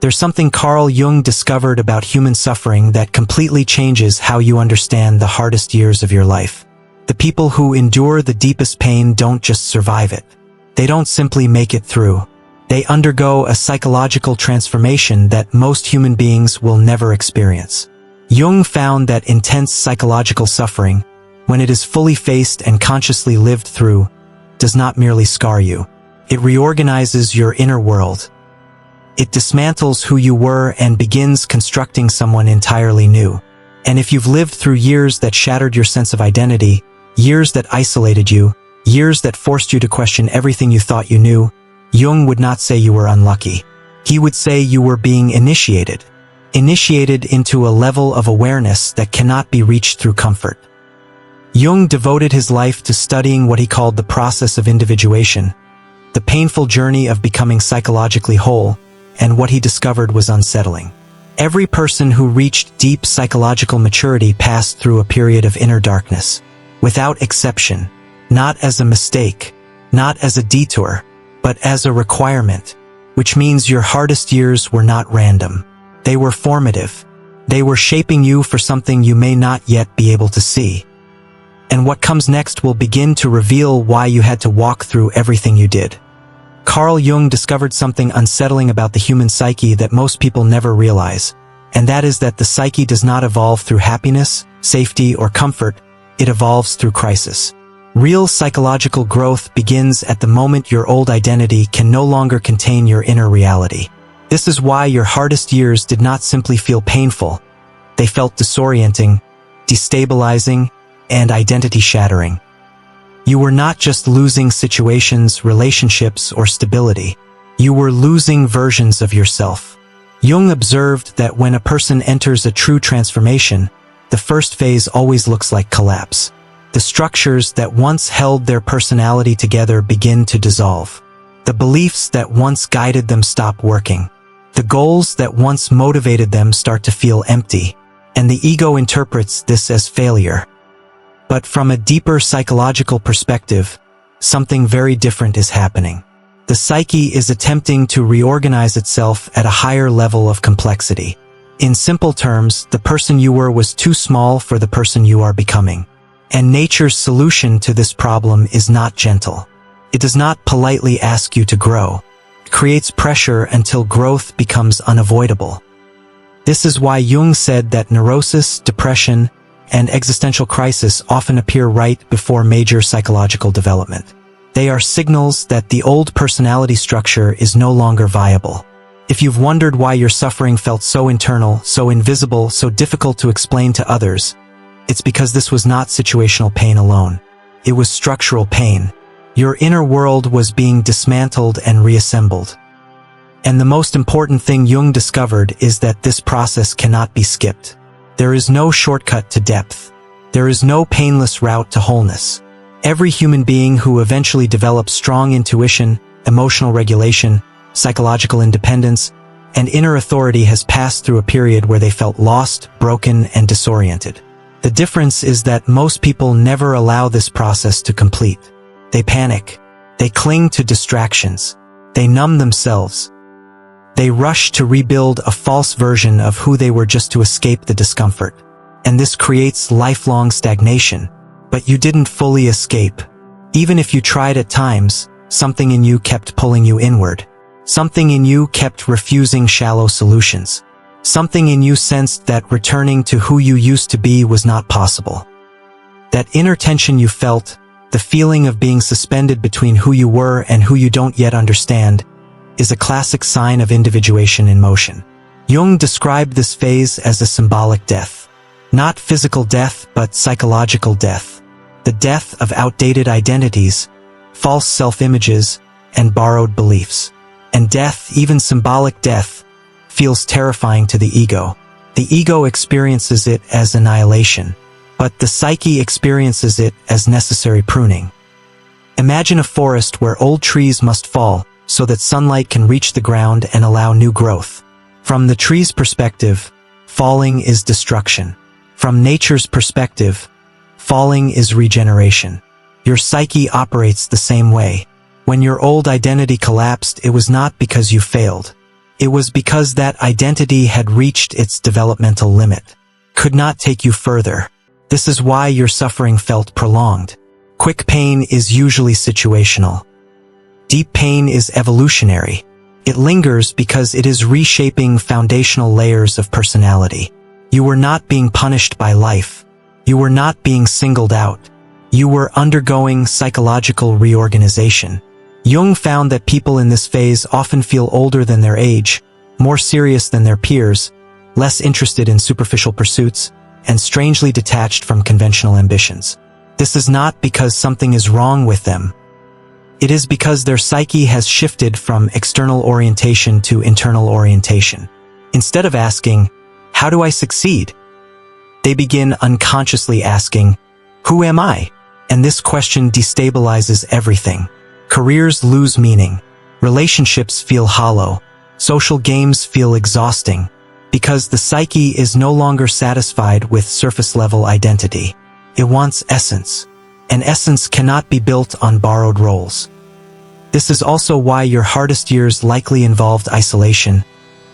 There's something Carl Jung discovered about human suffering that completely changes how you understand the hardest years of your life. The people who endure the deepest pain don't just survive it. They don't simply make it through. They undergo a psychological transformation that most human beings will never experience. Jung found that intense psychological suffering, when it is fully faced and consciously lived through, does not merely scar you. It reorganizes your inner world. It dismantles who you were and begins constructing someone entirely new. And if you've lived through years that shattered your sense of identity, years that isolated you, years that forced you to question everything you thought you knew, Jung would not say you were unlucky. He would say you were being initiated into a level of awareness that cannot be reached through comfort. Jung devoted his life to studying what he called the process of individuation, the painful journey of becoming psychologically whole, and what he discovered was unsettling. Every person who reached deep psychological maturity passed through a period of inner darkness, without exception, not as a mistake, not as a detour, but as a requirement, which means your hardest years were not random. They were formative. They were shaping you for something you may not yet be able to see. And what comes next will begin to reveal why you had to walk through everything you did. Carl Jung discovered something unsettling about the human psyche that most people never realize, and that is that the psyche does not evolve through happiness, safety, or comfort. It evolves through crisis. Real psychological growth begins at the moment your old identity can no longer contain your inner reality. This is why your hardest years did not simply feel painful. They felt disorienting, destabilizing, and identity-shattering. You were not just losing situations, relationships, or stability. You were losing versions of yourself. Jung observed that when a person enters a true transformation, the first phase always looks like collapse. The structures that once held their personality together begin to dissolve. The beliefs that once guided them stop working. The goals that once motivated them start to feel empty, and the ego interprets this as failure. But from a deeper psychological perspective, something very different is happening. The psyche is attempting to reorganize itself at a higher level of complexity. In simple terms, the person you were was too small for the person you are becoming. And nature's solution to this problem is not gentle. It does not politely ask you to grow. It creates pressure until growth becomes unavoidable. This is why Jung said that neurosis, depression, and existential crisis often appear right before major psychological development. They are signals that the old personality structure is no longer viable. If you've wondered why your suffering felt so internal, so invisible, so difficult to explain to others, it's because this was not situational pain alone. It was structural pain. Your inner world was being dismantled and reassembled. And the most important thing Jung discovered is that this process cannot be skipped. There is no shortcut to depth. There is no painless route to wholeness. Every human being who eventually develops strong intuition, emotional regulation, psychological independence, and inner authority has passed through a period where they felt lost, broken, and disoriented. The difference is that most people never allow this process to complete. They panic. They cling to distractions. They numb themselves. They rush to rebuild a false version of who they were just to escape the discomfort. And this creates lifelong stagnation. But you didn't fully escape. Even if you tried at times, something in you kept pulling you inward. Something in you kept refusing shallow solutions. Something in you sensed that returning to who you used to be was not possible. That inner tension you felt, the feeling of being suspended between who you were and who you don't yet understand, is a classic sign of individuation in motion. Jung described this phase as a symbolic death. Not physical death, but psychological death. The death of outdated identities, false self-images, and borrowed beliefs. And death, even symbolic death, feels terrifying to the ego. The ego experiences it as annihilation, but the psyche experiences it as necessary pruning. Imagine a forest where old trees must fall so that sunlight can reach the ground and allow new growth. From the tree's perspective, falling is destruction. From nature's perspective, falling is regeneration. Your psyche operates the same way. When your old identity collapsed, it was not because you failed. It was because that identity had reached its developmental limit, could not take you further. This is why your suffering felt prolonged. Quick pain is usually situational. Deep pain is evolutionary. It lingers because it is reshaping foundational layers of personality. You were not being punished by life. You were not being singled out. You were undergoing psychological reorganization. Jung found that people in this phase often feel older than their age, more serious than their peers, less interested in superficial pursuits, and strangely detached from conventional ambitions. This is not because something is wrong with them. It is because their psyche has shifted from external orientation to internal orientation. Instead of asking, "How do I succeed?" they begin unconsciously asking, "Who am I?" And this question destabilizes everything. Careers lose meaning. Relationships feel hollow. Social games feel exhausting. Because the psyche is no longer satisfied with surface-level identity. It wants essence. And essence cannot be built on borrowed roles. This is also why your hardest years likely involved isolation,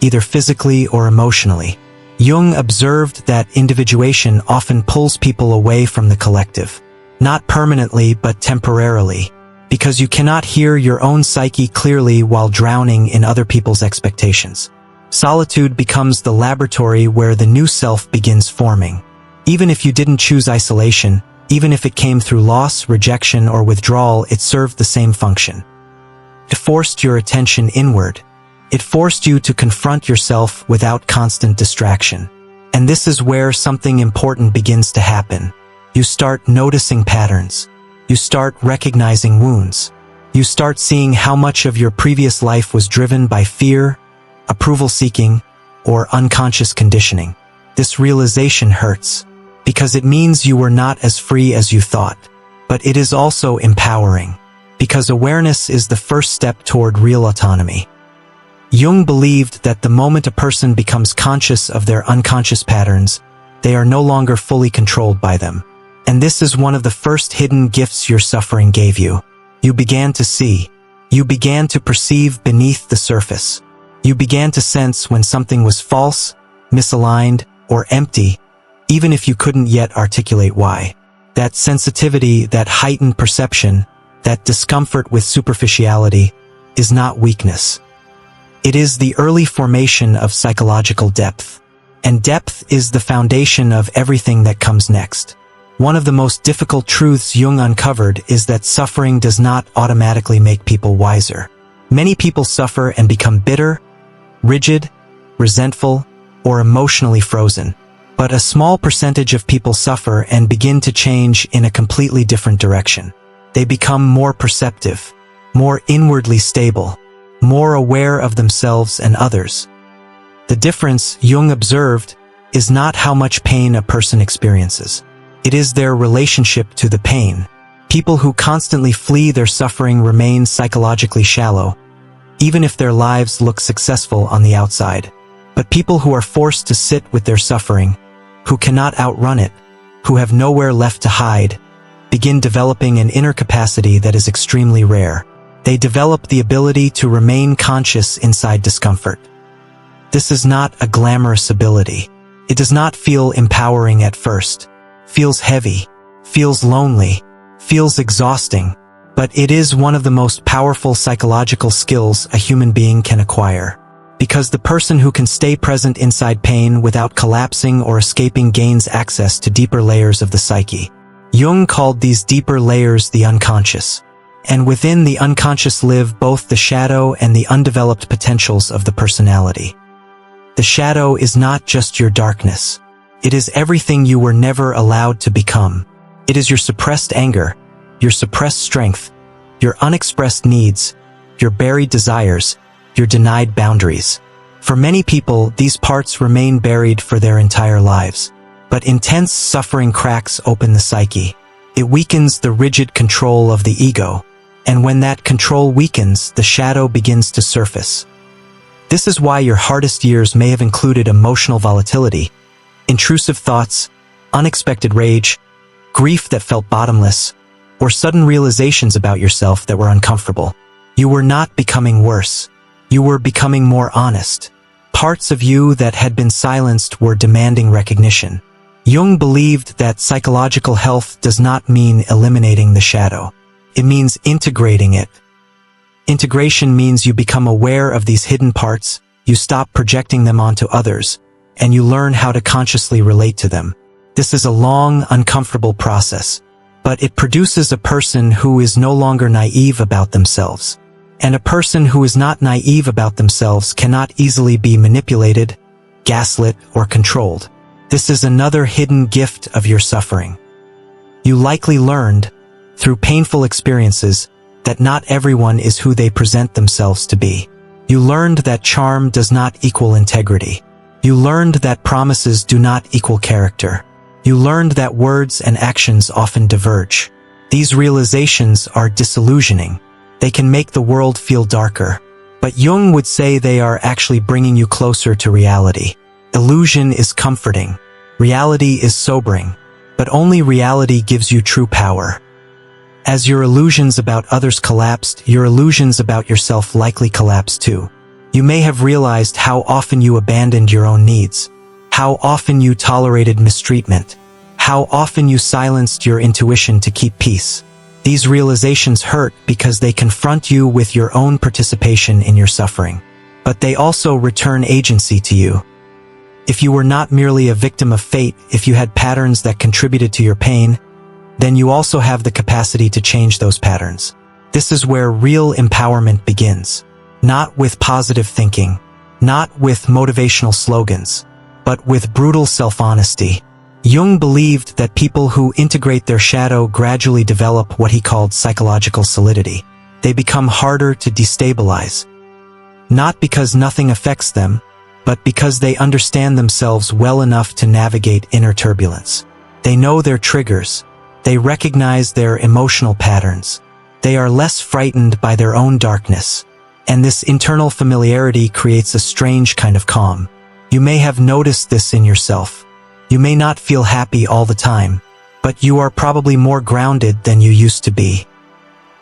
either physically or emotionally. Jung observed that individuation often pulls people away from the collective. Not permanently, but temporarily. Because you cannot hear your own psyche clearly while drowning in other people's expectations. Solitude becomes the laboratory where the new self begins forming. Even if you didn't choose isolation, even if it came through loss, rejection, or withdrawal, it served the same function. It forced your attention inward. It forced you to confront yourself without constant distraction. And this is where something important begins to happen. You start noticing patterns. You start recognizing wounds. You start seeing how much of your previous life was driven by fear, approval-seeking, or unconscious conditioning. This realization hurts, because it means you were not as free as you thought. But it is also empowering, because awareness is the first step toward real autonomy. Jung believed that the moment a person becomes conscious of their unconscious patterns, they are no longer fully controlled by them. And this is one of the first hidden gifts your suffering gave you. You began to see. You began to perceive beneath the surface. You began to sense when something was false, misaligned, or empty, even if you couldn't yet articulate why. That sensitivity, that heightened perception, that discomfort with superficiality, is not weakness. It is the early formation of psychological depth. And depth is the foundation of everything that comes next. One of the most difficult truths Jung uncovered is that suffering does not automatically make people wiser. Many people suffer and become bitter, rigid, resentful, or emotionally frozen. But a small percentage of people suffer and begin to change in a completely different direction. They become more perceptive, more inwardly stable, more aware of themselves and others. The difference, Jung observed, is not how much pain a person experiences. It is their relationship to the pain. People who constantly flee their suffering remain psychologically shallow, even if their lives look successful on the outside. But people who are forced to sit with their suffering, who cannot outrun it, who have nowhere left to hide, begin developing an inner capacity that is extremely rare. They develop the ability to remain conscious inside discomfort. This is not a glamorous ability. It does not feel empowering at first. Feels heavy, feels lonely, feels exhausting, but it is one of the most powerful psychological skills a human being can acquire. Because the person who can stay present inside pain without collapsing or escaping gains access to deeper layers of the psyche. Jung called these deeper layers the unconscious. And within the unconscious live both the shadow and the undeveloped potentials of the personality. The shadow is not just your darkness. It is everything you were never allowed to become. It is your suppressed anger, your suppressed strength, your unexpressed needs, your buried desires, your denied boundaries. For many people, these parts remain buried for their entire lives. But intense suffering cracks open the psyche. It weakens the rigid control of the ego. And when that control weakens, the shadow begins to surface. This is why your hardest years may have included emotional volatility, intrusive thoughts, unexpected rage, grief that felt bottomless, or sudden realizations about yourself that were uncomfortable. You were not becoming worse. You were becoming more honest. Parts of you that had been silenced were demanding recognition. Jung believed that psychological health does not mean eliminating the shadow. It means integrating it. Integration means you become aware of these hidden parts, you stop projecting them onto others, and you learn how to consciously relate to them. This is a long, uncomfortable process, but it produces a person who is no longer naive about themselves. And a person who is not naive about themselves cannot easily be manipulated, gaslit, or controlled. This is another hidden gift of your suffering. You likely learned, through painful experiences, that not everyone is who they present themselves to be. You learned that charm does not equal integrity. You learned that promises do not equal character. You learned that words and actions often diverge. These realizations are disillusioning. They can make the world feel darker. But Jung would say they are actually bringing you closer to reality. Illusion is comforting. Reality is sobering. But only reality gives you true power. As your illusions about others collapsed, your illusions about yourself likely collapsed too. You may have realized how often you abandoned your own needs, how often you tolerated mistreatment, how often you silenced your intuition to keep peace. These realizations hurt because they confront you with your own participation in your suffering. But they also return agency to you. If you were not merely a victim of fate, if you had patterns that contributed to your pain, then you also have the capacity to change those patterns. This is where real empowerment begins. Not with positive thinking, not with motivational slogans, but with brutal self-honesty. Jung believed that people who integrate their shadow gradually develop what he called psychological solidity. They become harder to destabilize. Not because nothing affects them, but because they understand themselves well enough to navigate inner turbulence. They know their triggers. They recognize their emotional patterns. They are less frightened by their own darkness. And this internal familiarity creates a strange kind of calm. You may have noticed this in yourself. You may not feel happy all the time, but you are probably more grounded than you used to be.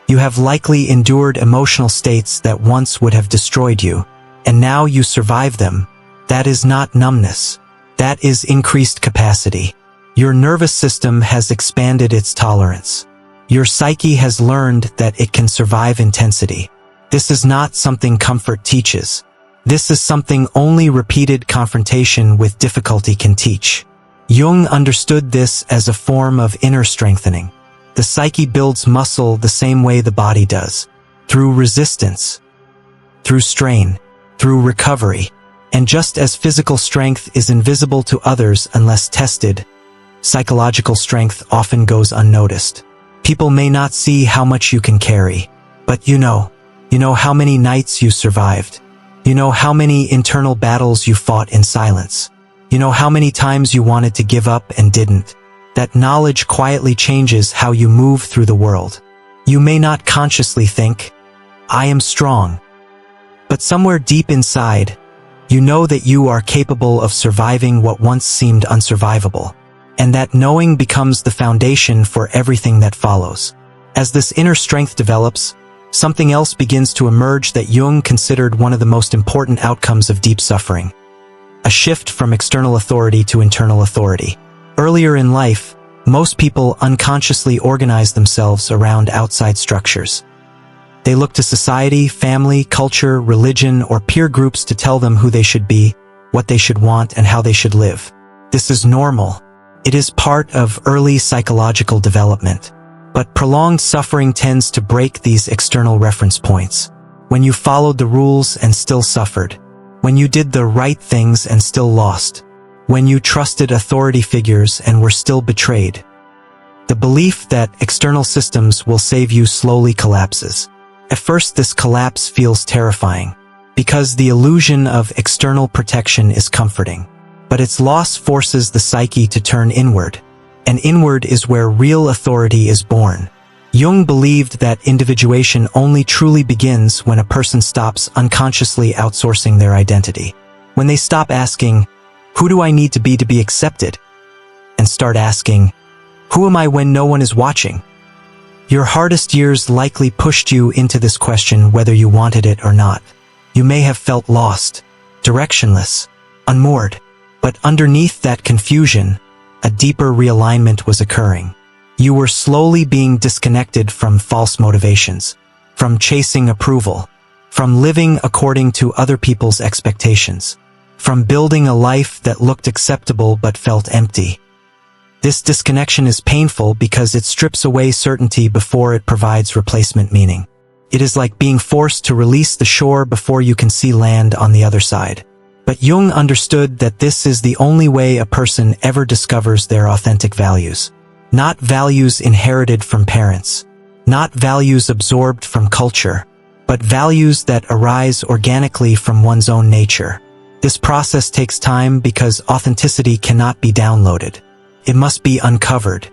You have likely endured emotional states that once would have destroyed you, and now you survive them. That is not numbness. That is increased capacity. Your nervous system has expanded its tolerance. Your psyche has learned that it can survive intensity. This is not something comfort teaches. This is something only repeated confrontation with difficulty can teach. Jung understood this as a form of inner strengthening. The psyche builds muscle the same way the body does, through resistance, through strain, through recovery. And just as physical strength is invisible to others unless tested, psychological strength often goes unnoticed. People may not see how much you can carry, but you know how many nights you survived. You know how many internal battles you fought in silence. You know how many times you wanted to give up and didn't. That knowledge quietly changes how you move through the world. You may not consciously think, I am strong. But somewhere deep inside, you know that you are capable of surviving what once seemed unsurvivable. And that knowing becomes the foundation for everything that follows. As this inner strength develops, something else begins to emerge that Jung considered one of the most important outcomes of deep suffering. A shift from external authority to internal authority. Earlier in life, most people unconsciously organize themselves around outside structures. They look to society, family, culture, religion, or peer groups to tell them who they should be, what they should want, and how they should live. This is normal. It is part of early psychological development. But prolonged suffering tends to break these external reference points. When you followed the rules and still suffered. When you did the right things and still lost. When you trusted authority figures and were still betrayed. The belief that external systems will save you slowly collapses. At first, this collapse feels terrifying, because the illusion of external protection is comforting. But its loss forces the psyche to turn inward. And inward is where real authority is born. Jung believed that individuation only truly begins when a person stops unconsciously outsourcing their identity. When they stop asking, who do I need to be accepted? And start asking, who am I when no one is watching? Your hardest years likely pushed you into this question whether you wanted it or not. You may have felt lost, directionless, unmoored. But underneath that confusion, a deeper realignment was occurring. You were slowly being disconnected from false motivations, from chasing approval, from living according to other people's expectations, from building a life that looked acceptable but felt empty. This disconnection is painful because it strips away certainty before it provides replacement meaning. It is like being forced to release the shore before you can see land on the other side. But Jung understood that this is the only way a person ever discovers their authentic values. Not values inherited from parents, not values absorbed from culture, but values that arise organically from one's own nature. This process takes time because authenticity cannot be downloaded. It must be uncovered,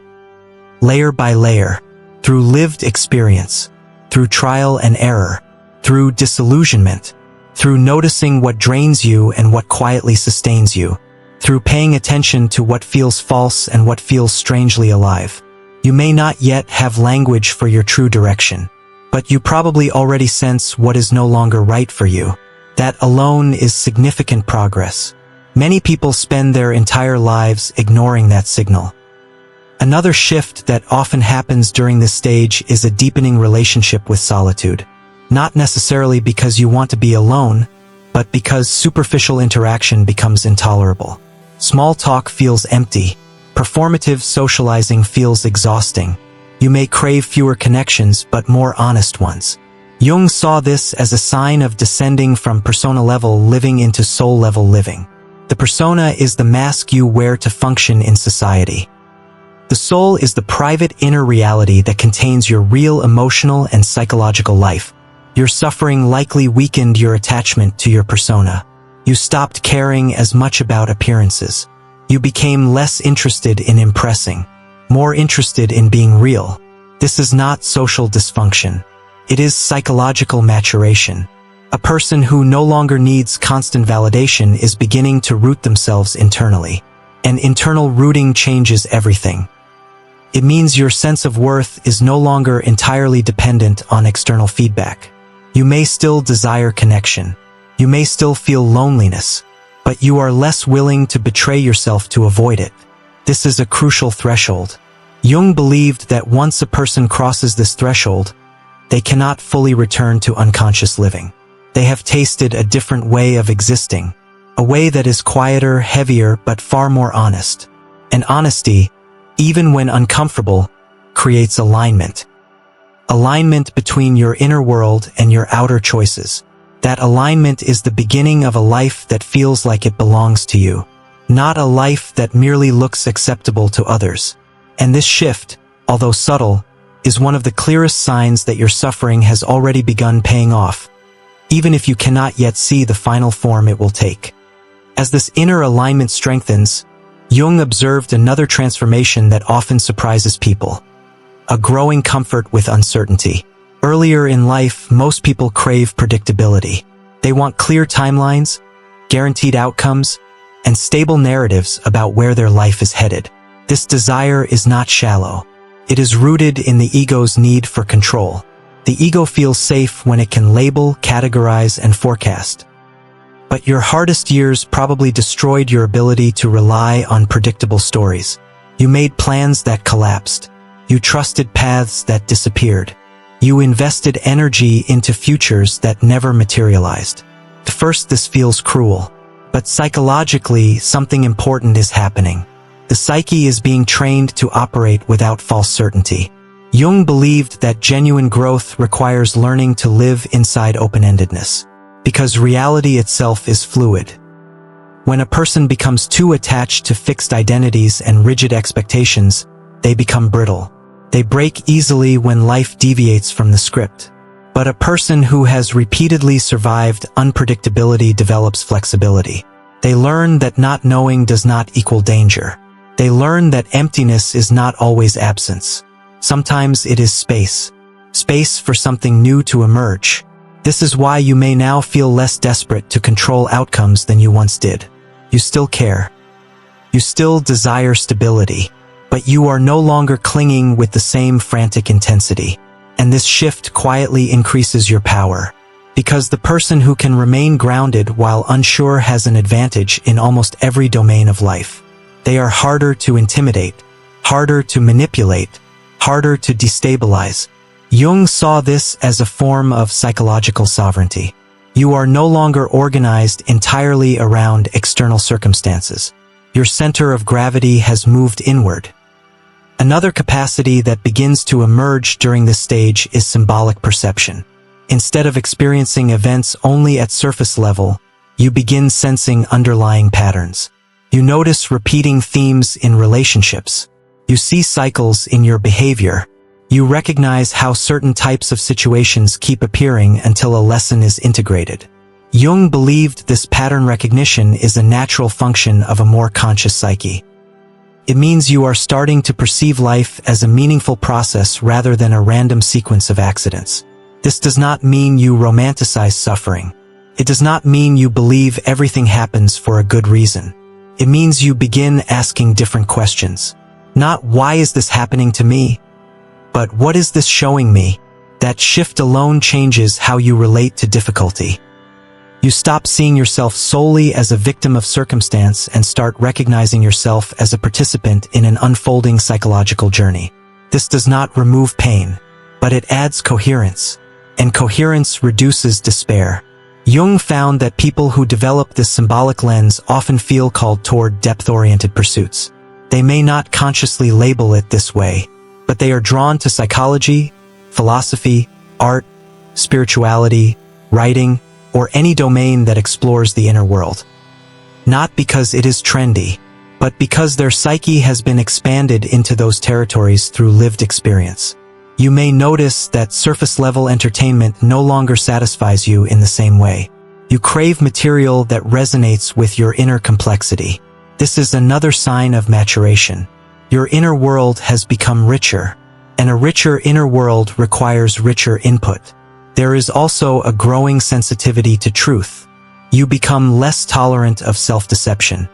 layer by layer, through lived experience, through trial and error, through disillusionment, through noticing what drains you and what quietly sustains you, through paying attention to what feels false and what feels strangely alive. You may not yet have language for your true direction, but you probably already sense what is no longer right for you. That alone is significant progress. Many people spend their entire lives ignoring that signal. Another shift that often happens during this stage is a deepening relationship with solitude. Not necessarily because you want to be alone, but because superficial interaction becomes intolerable. Small talk feels empty. Performative socializing feels exhausting. You may crave fewer connections but more honest ones. Jung saw this as a sign of descending from persona-level living into soul-level living. The persona is the mask you wear to function in society. The soul is the private inner reality that contains your real emotional and psychological life. Your suffering likely weakened your attachment to your persona. You stopped caring as much about appearances. You became less interested in impressing, more interested in being real. This is not social dysfunction. It is psychological maturation. A person who no longer needs constant validation is beginning to root themselves internally. And internal rooting changes everything. It means your sense of worth is no longer entirely dependent on external feedback. You may still desire connection. You may still feel loneliness, but you are less willing to betray yourself to avoid it. This is a crucial threshold. Jung believed that once a person crosses this threshold, they cannot fully return to unconscious living. They have tasted a different way of existing, a way that is quieter, heavier, but far more honest. And honesty, even when uncomfortable, creates alignment. Alignment between your inner world and your outer choices. That alignment is the beginning of a life that feels like it belongs to you, not a life that merely looks acceptable to others. And this shift, although subtle, is one of the clearest signs that your suffering has already begun paying off, even if you cannot yet see the final form it will take. As this inner alignment strengthens, Jung observed another transformation that often surprises people: a growing comfort with uncertainty. Earlier in life, most people crave predictability. They want clear timelines, guaranteed outcomes, and stable narratives about where their life is headed. This desire is not shallow. It is rooted in the ego's need for control. The ego feels safe when it can label, categorize, and forecast. But your hardest years probably destroyed your ability to rely on predictable stories. You made plans that collapsed. You trusted paths that disappeared. You invested energy into futures that never materialized. At first, this feels cruel. But psychologically, something important is happening. The psyche is being trained to operate without false certainty. Jung believed that genuine growth requires learning to live inside open-endedness, because reality itself is fluid. When a person becomes too attached to fixed identities and rigid expectations, they become brittle. They break easily when life deviates from the script. But a person who has repeatedly survived unpredictability develops flexibility. They learn that not knowing does not equal danger. They learn that emptiness is not always absence. Sometimes it is space. Space for something new to emerge. This is why you may now feel less desperate to control outcomes than you once did. You still care. You still desire stability. But you are no longer clinging with the same frantic intensity. And this shift quietly increases your power. Because the person who can remain grounded while unsure has an advantage in almost every domain of life. They are harder to intimidate, harder to manipulate, harder to destabilize. Jung saw this as a form of psychological sovereignty. You are no longer organized entirely around external circumstances. Your center of gravity has moved inward. Another capacity that begins to emerge during this stage is symbolic perception. Instead of experiencing events only at surface level, you begin sensing underlying patterns. You notice repeating themes in relationships. You see cycles in your behavior. You recognize how certain types of situations keep appearing until a lesson is integrated. Jung believed this pattern recognition is a natural function of a more conscious psyche. It means you are starting to perceive life as a meaningful process rather than a random sequence of accidents. This does not mean you romanticize suffering. It does not mean you believe everything happens for a good reason. It means you begin asking different questions. Not why is this happening to me? But what is this showing me? That shift alone changes how you relate to difficulty. You stop seeing yourself solely as a victim of circumstance and start recognizing yourself as a participant in an unfolding psychological journey. This does not remove pain, but it adds coherence, and coherence reduces despair. Jung found that people who develop this symbolic lens often feel called toward depth-oriented pursuits. They may not consciously label it this way, but they are drawn to psychology, philosophy, art, spirituality, writing, or any domain that explores the inner world. Not because it is trendy, but because their psyche has been expanded into those territories through lived experience. You may notice that surface-level entertainment no longer satisfies you in the same way. You crave material that resonates with your inner complexity. This is another sign of maturation. Your inner world has become richer, and a richer inner world requires richer input. There is also a growing sensitivity to truth. You become less tolerant of self-deception,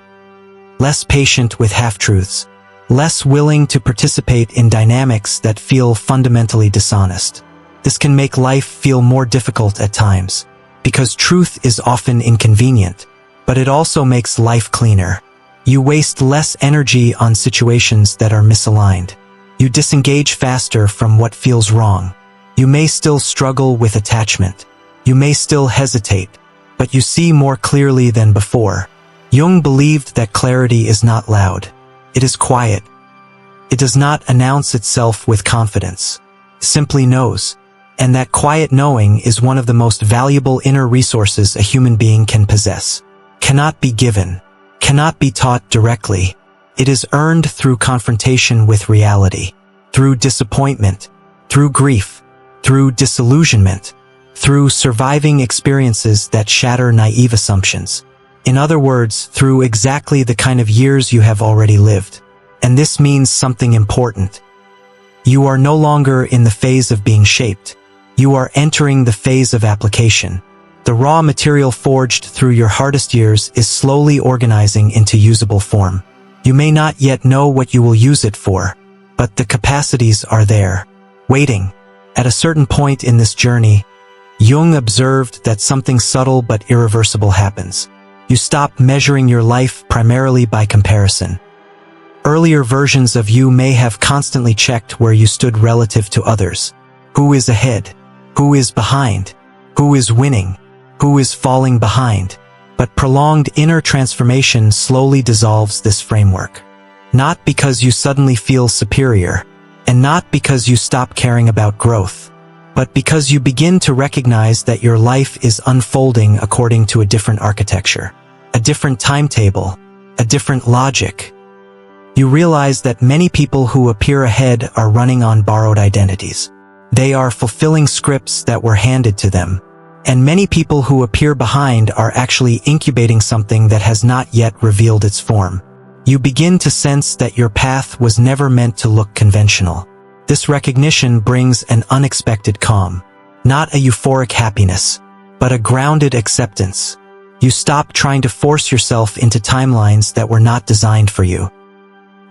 less patient with half-truths, less willing to participate in dynamics that feel fundamentally dishonest. This can make life feel more difficult at times, because truth is often inconvenient, but it also makes life cleaner. You waste less energy on situations that are misaligned. You disengage faster from what feels wrong. You may still struggle with attachment. You may still hesitate, but you see more clearly than before. Jung believed that clarity is not loud. It is quiet. It does not announce itself with confidence. It simply knows. And that quiet knowing is one of the most valuable inner resources a human being can possess. Cannot be given. Cannot be taught directly. It is earned through confrontation with reality, through disappointment, through grief, through disillusionment, through surviving experiences that shatter naive assumptions. In other words, through exactly the kind of years you have already lived. And this means something important. You are no longer in the phase of being shaped. You are entering the phase of application. The raw material forged through your hardest years is slowly organizing into usable form. You may not yet know what you will use it for, but the capacities are there, waiting. At a certain point in this journey, Jung observed that something subtle but irreversible happens. You stop measuring your life primarily by comparison. Earlier versions of you may have constantly checked where you stood relative to others. Who is ahead? Who is behind? Who is winning? Who is falling behind? But prolonged inner transformation slowly dissolves this framework. Not because you suddenly feel superior, and not because you stop caring about growth, but because you begin to recognize that your life is unfolding according to a different architecture, a different timetable, a different logic. You realize that many people who appear ahead are running on borrowed identities. They are fulfilling scripts that were handed to them. And many people who appear behind are actually incubating something that has not yet revealed its form. You begin to sense that your path was never meant to look conventional. This recognition brings an unexpected calm. Not a euphoric happiness, but a grounded acceptance. You stop trying to force yourself into timelines that were not designed for you.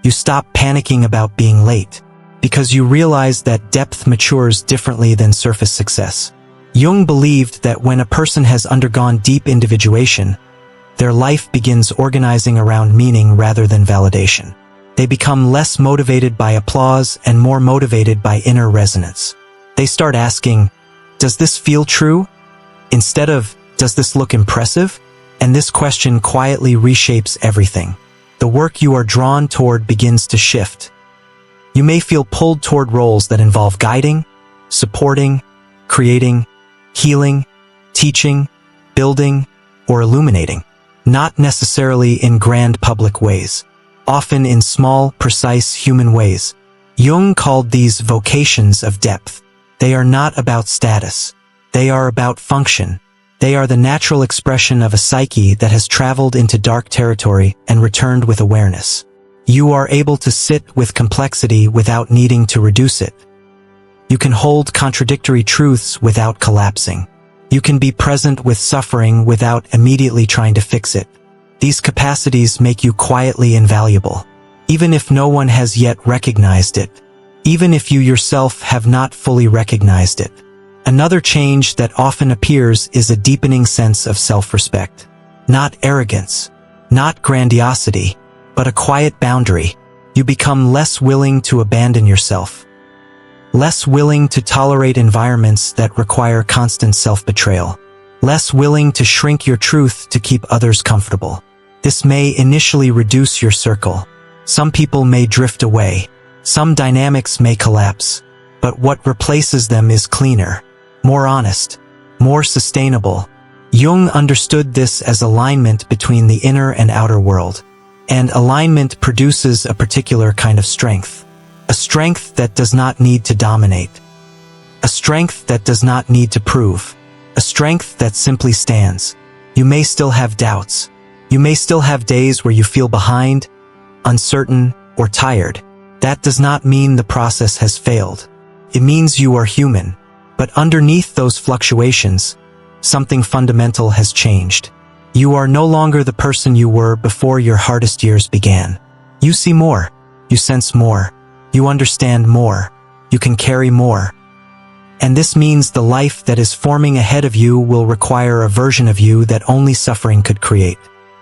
You stop panicking about being late, because you realize that depth matures differently than surface success. Jung believed that when a person has undergone deep individuation, their life begins organizing around meaning rather than validation. They become less motivated by applause and more motivated by inner resonance. They start asking, does this feel true? Instead of, does this look impressive? And this question quietly reshapes everything. The work you are drawn toward begins to shift. You may feel pulled toward roles that involve guiding, supporting, creating, healing, teaching, building, or illuminating. Not necessarily in grand public ways, often in small, precise human ways. Jung called these vocations of depth. They are not about status. They are about function. They are the natural expression of a psyche that has traveled into dark territory and returned with awareness. You are able to sit with complexity without needing to reduce it. You can hold contradictory truths without collapsing. You can be present with suffering without immediately trying to fix it. These capacities make you quietly invaluable, even if no one has yet recognized it, even if you yourself have not fully recognized it. Another change that often appears is a deepening sense of self-respect. Not arrogance, not grandiosity, but a quiet boundary. You become less willing to abandon yourself, less willing to tolerate environments that require constant self-betrayal, less willing to shrink your truth to keep others comfortable. This may initially reduce your circle. Some people may drift away. Some dynamics may collapse. But what replaces them is cleaner, more honest, more sustainable. Jung understood this as alignment between the inner and outer world. And alignment produces a particular kind of strength. A strength that does not need to dominate. A strength that does not need to prove. A strength that simply stands. You may still have doubts. You may still have days where you feel behind, uncertain, or tired. That does not mean the process has failed. It means you are human. But underneath those fluctuations, something fundamental has changed. You are no longer the person you were before your hardest years began. You see more. You sense more. You understand more. You can carry more. And this means the life that is forming ahead of you will require a version of you that only suffering could create.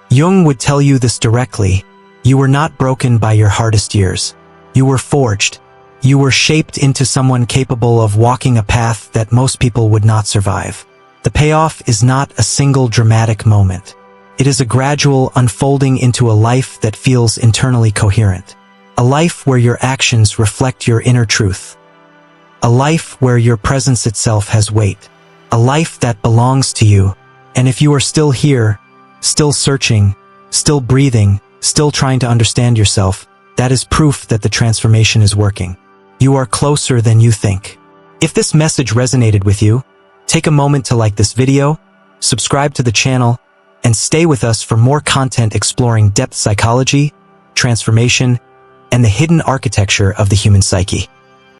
Jung would tell you this directly. You were not broken by your hardest years. You were forged. You were shaped into someone capable of walking a path that most people would not survive. The payoff is not a single dramatic moment. It is a gradual unfolding into a life that feels internally coherent. A life where your actions reflect your inner truth. A life where your presence itself has weight. A life that belongs to you. And if you are still here, still searching, still breathing, still trying to understand yourself, that is proof that the transformation is working. You are closer than you think. If this message resonated with you, take a moment to like this video, subscribe to the channel, and stay with us for more content exploring depth psychology, transformation, and the hidden architecture of the human psyche.